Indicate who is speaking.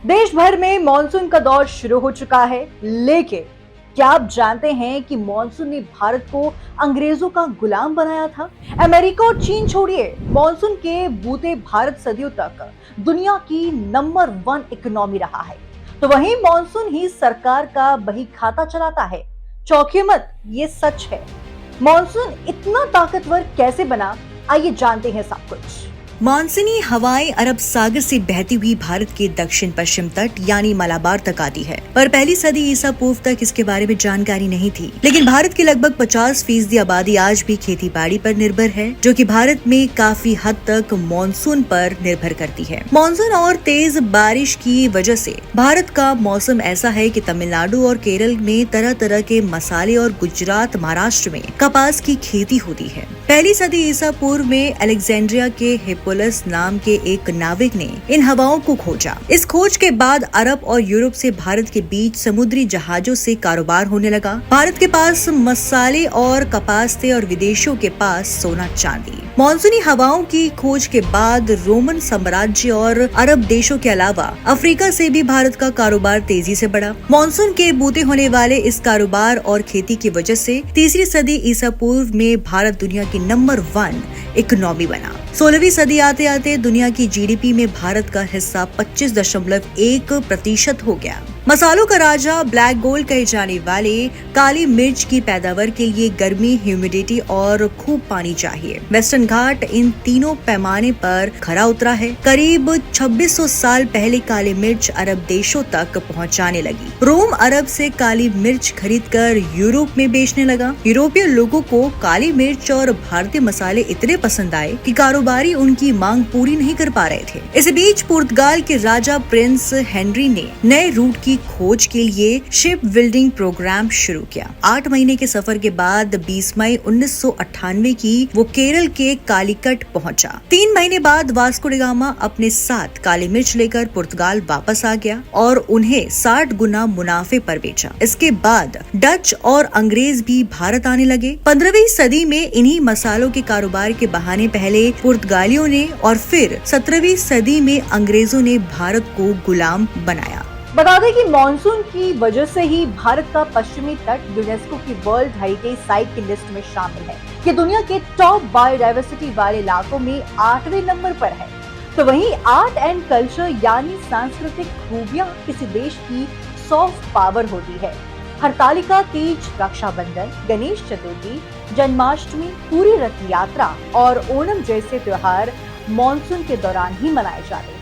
Speaker 1: देश भर में मॉनसून का दौर शुरू हो चुका है, लेकिन क्या आप जानते हैं कि मॉनसून ने भारत को अंग्रेजों का गुलाम बनाया था? अमेरिका और चीन छोड़िए, मॉनसून के बूते भारत सदियों तक दुनिया की नंबर 1 इकोनॉमी रहा है। तो वहीं मॉनसून ही सरकार का बही खाता चलाता है। चौंकिए मत, ये सच है। मॉनसून इतना ताकतवर कैसे बना, आइए जानते हैं सब कुछ।
Speaker 2: मानसूनी हवाएं अरब सागर से बहती हुई भारत के दक्षिण पश्चिम तट यानी मलाबार तक आती है, पर पहली सदी ईसा पूर्व तक इसके बारे में जानकारी नहीं थी। लेकिन भारत की लगभग 50% आबादी आज भी खेती बाड़ी पर निर्भर है, जो कि भारत में काफी हद तक मानसून पर निर्भर करती है। मानसून और तेज बारिश की वजह से भारत का मौसम ऐसा है कि तमिलनाडु और केरल में तरह तरह के मसाले और गुजरात महाराष्ट्र में कपास की खेती होती है। पहली सदी ईसा पूर्व में अलेक्जेंड्रिया के हिप्पोलस नाम के एक नाविक ने इन हवाओं को खोजा। इस खोज के बाद अरब और यूरोप से भारत के बीच समुद्री जहाजों से कारोबार होने लगा। भारत के पास मसाले और कपास थे और विदेशियों के पास सोना चांदी। मानसूनी हवाओं की खोज के बाद रोमन साम्राज्य और अरब देशों के अलावा अफ्रीका से भी भारत का कारोबार तेजी से बढ़ा। मानसून के बूते होने वाले इस कारोबार और खेती की वजह से तीसरी सदी ईसा पूर्व में भारत दुनिया की नंबर 1 इकोनॉमी बना। 16वीं सदी आते आते दुनिया की जीडीपी में भारत का हिस्सा 25.1% हो गया। मसालों का राजा ब्लैक गोल्ड कहे जाने वाले काली मिर्च की पैदावार के लिए गर्मी, ह्यूमिडिटी और खूब पानी चाहिए। वेस्टर्न घाट इन तीनों पैमाने पर खरा उतरा है। करीब 2600 साल पहले काली मिर्च अरब देशों तक पहुंचाने लगी। रोम अरब से काली मिर्च खरीदकर यूरोप में बेचने लगा। यूरोपीय लोगों को काली मिर्च और भारतीय मसाले इतने पसंद आए कि कारोबारी उनकी मांग पूरी नहीं कर पा रहे थे। इसी बीच पुर्तगाल के राजा प्रिंस हेनरी ने नए रूट की खोज के लिए शिप बिल्डिंग प्रोग्राम शुरू किया। 8 महीने के सफर के बाद 20 मई 1998 की वो केरल के कालीकट पहुंचा। 3 महीने बाद वास्को डी गामा अपने साथ काली मिर्च लेकर पुर्तगाल वापस आ गया और उन्हें 60 गुना मुनाफे पर बेचा। इसके बाद डच और अंग्रेज भी भारत आने लगे। 15वीं सदी में इन्हीं मसालों के कारोबार के बहाने पहले पुर्तगालियों ने और फिर 17वीं सदी में अंग्रेजों ने भारत को गुलाम बनाया।
Speaker 1: बता दें कि मॉनसून की वजह से ही भारत का पश्चिमी तट यूनेस्को की वर्ल्ड हेरिटेज साइट की लिस्ट में शामिल है। ये दुनिया के टॉप बायोडायवर्सिटी वाले इलाकों में 8वें नंबर पर है। तो वहीं आर्ट एंड कल्चर यानी सांस्कृतिक खूबियां किसी देश की सॉफ्ट पावर होती है। हरतालिका तीज, रक्षाबंधन, गणेश चतुर्थी, जन्माष्टमी, पूरी रथ यात्रा और ओणम जैसे त्योहार मॉनसून के दौरान ही मनाए जाते हैं।